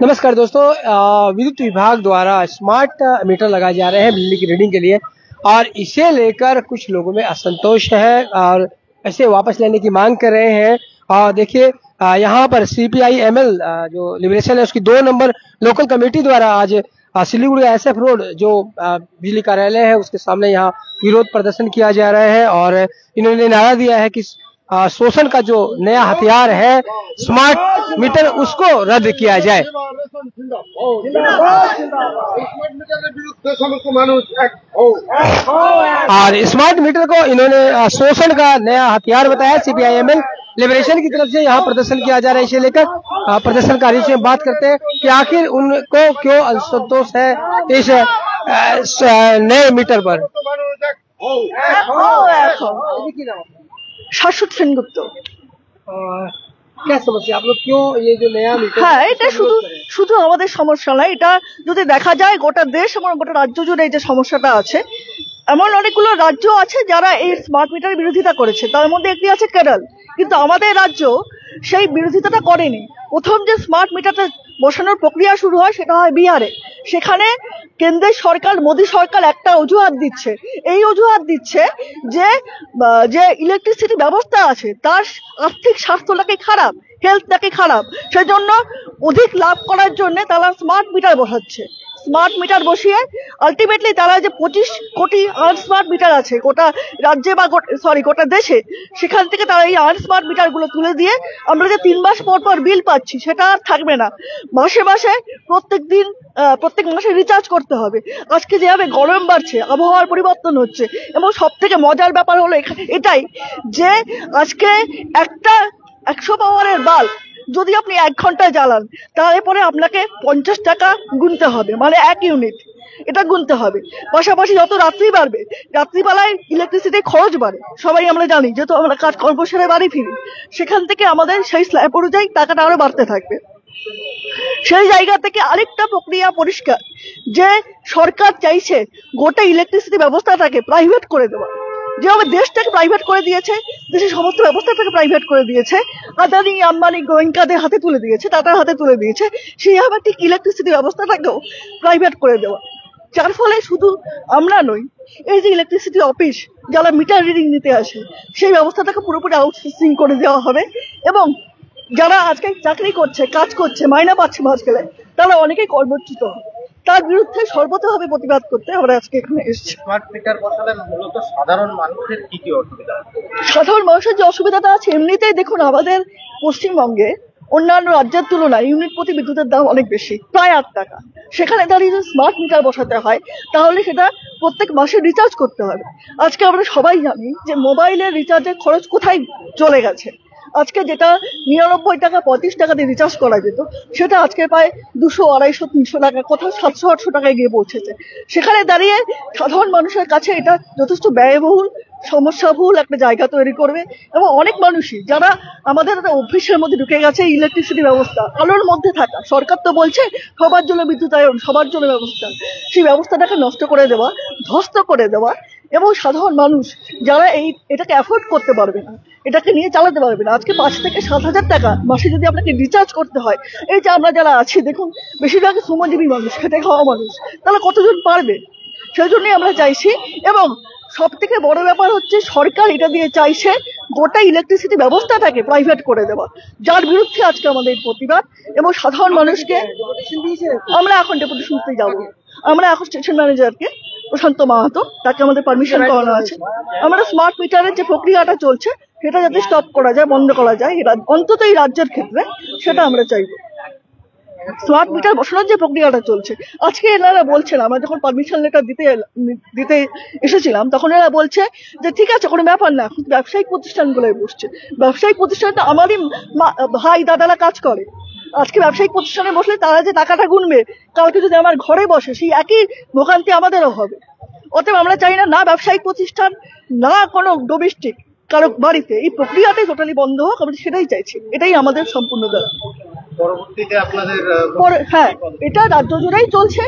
नमस्कार दोस्तों, विद्युत विभाग द्वारा स्मार्ट मीटर लगाए जा रहे हैं बिजली की रीडिंग के लिए और इसे लेकर कुछ लोगों में असंतोष है और ऐसे वापस लेने की मांग कर रहे हैं। और देखिए यहाँ पर CPI-ML जो लिबरेशन है उसकी 2 नंबर लोकल कमेटी द्वारा आज सिलीगुड़ी SF रोड जो बिजली कार्यालय है उसके सामने यहाँ विरोध प्रदर्शन किया जा रहा है और इन्होंने नारा दिया है कि शोषण का जो नया हथियार है स्मार्ट मीटर उसको रद्द किया जाए। और स्मार्ट मीटर को इन्होंने शोषण का नया हथियार बताया। CPI-ML लिबरेशन की तरफ से यहाँ प्रदर्शन किया जा रहा है। इसे लेकर प्रदर्शनकारी से बात करते हैं कि आखिर उनको क्यों असंतोष है इस नए मीटर पर। শাশ্বত সেনগুপ্ত। क्या समस्या आप लोग क्यों ये जो नया मीटर? হ্যাঁ, এটা শুধু আমাদের সমস্যা নয়, এটা যদি দেখা যায় গোটা দেশ এবং গোটা রাজ্য জুড়ে এই যে সমস্যাটা আছে, এমন অনেকগুলো রাজ্য আছে যারা এই স্মার্ট মিটারের বিরোধিতা করেছে, তার মধ্যে একটি আছে কেরল। কিন্তু আমাদের রাজ্য সেই বিরোধিতাটা করেনি। প্রথম যে স্মার্ট মিটারটা বসানোর প্রক্রিয়া শুরু হয় সেটা হয় বিহারে। সেখানে কেন্দ্রের সরকার, মোদী সরকার একটা অজুহাত দিচ্ছে, এই অজুহাত দিচ্ছে যে ইলেকট্রিসিটি ব্যবস্থা আছে তার আর্থিক স্বাস্থ্য নাকি খারাপ, হেলথ নাকি খারাপ, সেজন্য অধিক লাভ করার জন্য তারা স্মার্ট মিটার বসাচ্ছে। স্মার্ট মিটার বসিয়ে আলটিমেটলি তারা যে 25 কোটি আনস্মার্ট মিটার আছে গোটা রাজ্যে বা গোটা দেশে, সেখান থেকে তারা এই আনস্মার্ট মিটার গুলো তুলে দিয়ে আমরা যে 3 মাস পর পর বিল পাচ্ছি সেটা আর থাকবে না। মাসে মাসে প্রত্যেক মাসে রিচার্জ করতে হবে। আজকে যেভাবে গরম বাড়ছে, আবহাওয়ার পরিবর্তন হচ্ছে, এবং সব থেকে মজার ব্যাপার হলো এটাই যে আজকে একটা 100 পাওয়ারের বাল্ব যদি আপনি 1 ঘন্টা জ্বালান তারপরে আপনাকে 50 টাকা গুনতে হবে, মানে 1 ইউনিট এটা গুনতে হবে। পাশাপাশি যত রাত্রি বাড়বে, রাত্রিবেলায় ইলেকট্রিসিটি খরচ বাড়ে, সবাই আমরা জানি, যেহেতু আমরা কাজ কর্ম সেরে বাড়ি ফিরি, সেখান থেকে আমাদের সেই স্ল্যাব অনুযায়ী টাকাটা আরো বাড়তে থাকবে। সেই জায়গা থেকে আরেকটা প্রক্রিয়া পরিষ্কার যে সরকার চাইছে গোটা ইলেকট্রিসিটি ব্যবস্থাটাকে প্রাইভেট করে দেওয়া। যেভাবে দেশটাকে প্রাইভেট করে দিয়েছে, দেশের সমস্ত ব্যবস্থাটাকে প্রাইভেট করে দিয়েছে, আদানি আম্বানি গোয়েঙ্কাদের হাতে তুলে দিয়েছে, টাটার হাতে তুলে দিয়েছে, সেইভাবে ঠিক ইলেকট্রিসিটি ব্যবস্থাটাকেও প্রাইভেট করে দেওয়া। যার ফলে শুধু আমরা নই, এই যে ইলেকট্রিসিটি অফিস যারা মিটার রিডিং নিতে আসে সেই ব্যবস্থাটাকে পুরোপুরি আউটসোর্সিং করে দেওয়া হবে। এবং যারা আজকে চাকরি করছে, কাজ করছে, মাইনা পাচ্ছে মাস গেলে, তারা অনেকেই কর্মচ্যুত হবে। তার বিরুদ্ধে সর্বতভাবে প্রতিবাদ করতে আমরা আজকে এখানে এসেছি। স্মার্ট মিটার বসালে মূলত সাধারণ মানুষের কি কি অসুবিধা? সাধারণ মানুষের যে অসুবিধাটা আছে, এমনিতেই দেখুন আমাদের পশ্চিমবঙ্গে অন্যান্য রাজ্যের তুলনায় ইউনিট প্রতি বিদ্যুতের দাম অনেক বেশি, প্রায় 8 টাকা। সেখানে দাঁড়িয়ে যদি স্মার্ট মিটার বসাতে হয় তাহলে সেটা প্রত্যেক মাসে রিচার্জ করতে হবে। আজকে আমরা সবাই জানি যে মোবাইলের রিচার্জের খরচ কোথায় চলে গেছে। আজকে যেটা 99 টাকা 35 টাকা দিয়ে রিচার্জ করা যেত, সেটা আজকে প্রায় 200, 250, 300 টাকা, কোথাও 700, 800 টাকায় গিয়ে পৌঁছেছে। সেখানে দাঁড়িয়ে সাধারণ মানুষের কাছে এটা যথেষ্ট ব্যয়বহুল, সমস্যাবহুল একটা জায়গা তৈরি করবে। এবং অনেক মানুষই যারা আমাদের অভ্যেসের মধ্যে ঢুকে গেছে ইলেকট্রিসিটি ব্যবস্থা, আলোর মধ্যে থাকা, সরকার তো বলছে সবার জন্য বিদ্যুতায়ন, সবার জন্য ব্যবস্থা, সেই ব্যবস্থাটাকে নষ্ট করে দেওয়া, ধ্বস্ত করে দেওয়া। এবং সাধারণ মানুষ যারা এটাকে অ্যাফোর্ড করতে পারবে না, এটাকে নিয়ে চালাতে পারবে না, আজকে 5 থেকে 7,000 টাকা মাসে যদি আপনাকে রিচার্জ করতে হয়, এই যে আমরা যারা আছি দেখুন বেশিরভাগই শ্রমজীবী মানুষ, খেটে খাওয়া মানুষ, তাহলে কতজন পারবে? সেই জন্যই আমরা চাইছি। এবং সব থেকে বড় ব্যাপার হচ্ছে সরকার এটা দিয়ে চাইছে গোটা ইলেকট্রিসিটি ব্যবস্থাটাকে প্রাইভেট করে দেওয়া, যার বিরুদ্ধে আজকে আমাদের প্রতিবাদ। এবং সাধারণ মানুষকে আমরা এখন ডেপুটেশনতে যাব, আমরা এখন স্টেশন ম্যানেজারকে প্রশান্ত মাহাতো, তাকে আমাদের পারমিশন করানো আছে। আমরা স্মার্ট মিটারের যে প্রক্রিয়াটা চলছে সেটা যাতে স্টপ করা যায়, বন্ধ করা যায়, অন্তত এই রাজ্যের ক্ষেত্রে সেটা আমরা চাইব। স্মার্ট মিটার বসানোর যে প্রক্রিয়াটা চলছে, আজকে এনারা বলছেন, আমরা যখন পারমিশন লেটার দিতে এসেছিলাম তখন এরা বলছে যে ঠিক আছে, কোনো ব্যাপার না, এখন ব্যবসায়িক প্রতিষ্ঠানগুলোই বসছে। ব্যবসায়িক প্রতিষ্ঠানটা আমারই ভাই দাদারা কাজ করে। আজকে ব্যবসায়িক প্রতিষ্ঠানে বসলে তারা যে টাকাটা গুনবে, কালকে যদি আমার ঘরে বসে সেই একই ভোগান্তি আমাদেরও হবে। অতএব আমরা চাই না ব্যবসায়িক প্রতিষ্ঠান, না কোনো ডোমেস্টিক কারো বাড়িতে এই প্রক্রিয়াটাই টোটালি বন্ধ হোক, আমরা সেটাই চাইছি। এটাই আমাদের সম্পূর্ণ দাবি। পরবর্তীতে আপনাদের হ্যাঁ, এটা রাজ্য জুড়েই চলছে।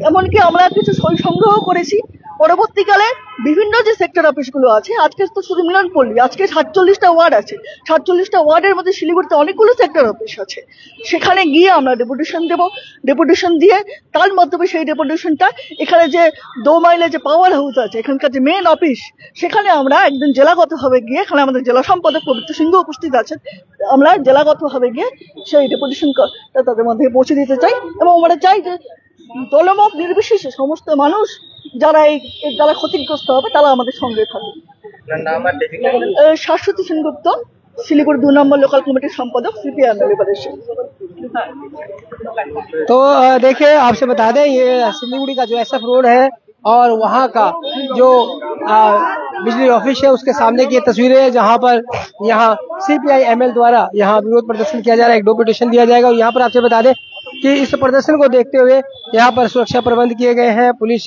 এমনকি আমরা কিছু সই সংগ্রহ করেছি পরবর্তীকালে বিভিন্ন যে সেক্টর অফিসগুলো আছে, আজকে তো শুধু মিলনপল্লী, আজকে 47টা ওয়ার্ড আছে, 47টা ওয়ার্ডের মধ্যে শিলিগুড়িতে অনেকগুলো সেক্টর অফিস আছে। সেখানে গিয়ে আমরা ডেপুটেশন দেব, ডেপুটেশন দিয়ে তার মাধ্যমে সেই ডেপুটেশনটা এখানে যে 2 মাইলে যে পাওয়ার হাউস আছে, এখানকার যে মেন অফিস, সেখানে আমরা একদিন জেলাগতভাবে গিয়ে, এখানে আমাদের জেলা সম্পাদক পবিত্র সিংহ উপস্থিত আছেন, আমরা জেলাগতভাবে গিয়ে সেই ডেপুটেশনটা তাদের মধ্যে পৌঁছে দিতে চাই। এবং আমরা চাই যে দলমত নির্বিশেষে সমস্ত মানুষ যারা ক্ষতিগ্রস্ত হবে তারা আমাদের সঙ্গে থাকবে। শাশ্বতী সেনগুপ্ত, শিলিগুড়ি 2 নম্বর লোকাল কমিটির সম্পাদক, সিপিআইএম লিবারেশন। तो देखिए, आपसे बता दें ये सिलीगुड़ी का जो SF रोड है और वहाँ का जो बिजली ऑफिस है उसके सामने की ये तस्वीरें है, जहाँ पर यहाँ CPI-ML द्वारा यहाँ विरोध प्रदर्शन किया जा रहा है। एक डेपुटेशन दिया जाएगा और यहाँ पर आपसे बता दें कि इस प्रदर्शन को देखते हुए यहाँ पर सुरक्षा प्रबंध किए गए हैं, पुलिस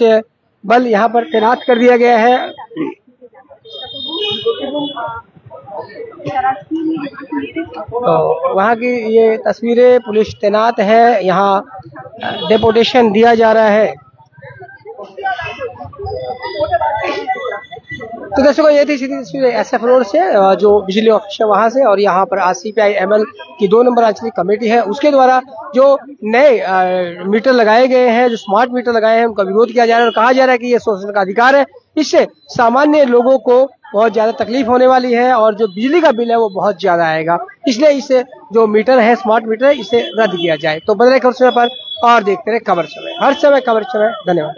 बल यहाँ पर तैनात कर दिया गया है। तो वहाँ की ये तस्वीरें, पुलिस तैनात है, यहाँ डेपुटेशन दिया जा रहा है। तो दर्शकों, ये थी सीधी तस्वीर SF रोड से, जो बिजली ऑफिस है वहां से, और यहाँ पर आज CPI-ML की 2 नंबर आंचलिक कमेटी है उसके द्वारा जो नए मीटर लगाए गए हैं, जो स्मार्ट मीटर लगाए हैं, उनका विरोध किया जा रहा है और कहा जा रहा है कि ये शोषण का अधिकार है, इससे सामान्य लोगों को बहुत ज्यादा तकलीफ होने वाली है और जो बिजली का बिल है वो बहुत ज्यादा आएगा। इसलिए इसे जो मीटर है, स्मार्ट मीटर है, इसे रद्द किया जाए। तो बदले खबर समय पर और देखते रहे खबर समय, हर समय खबर समय। धन्यवाद।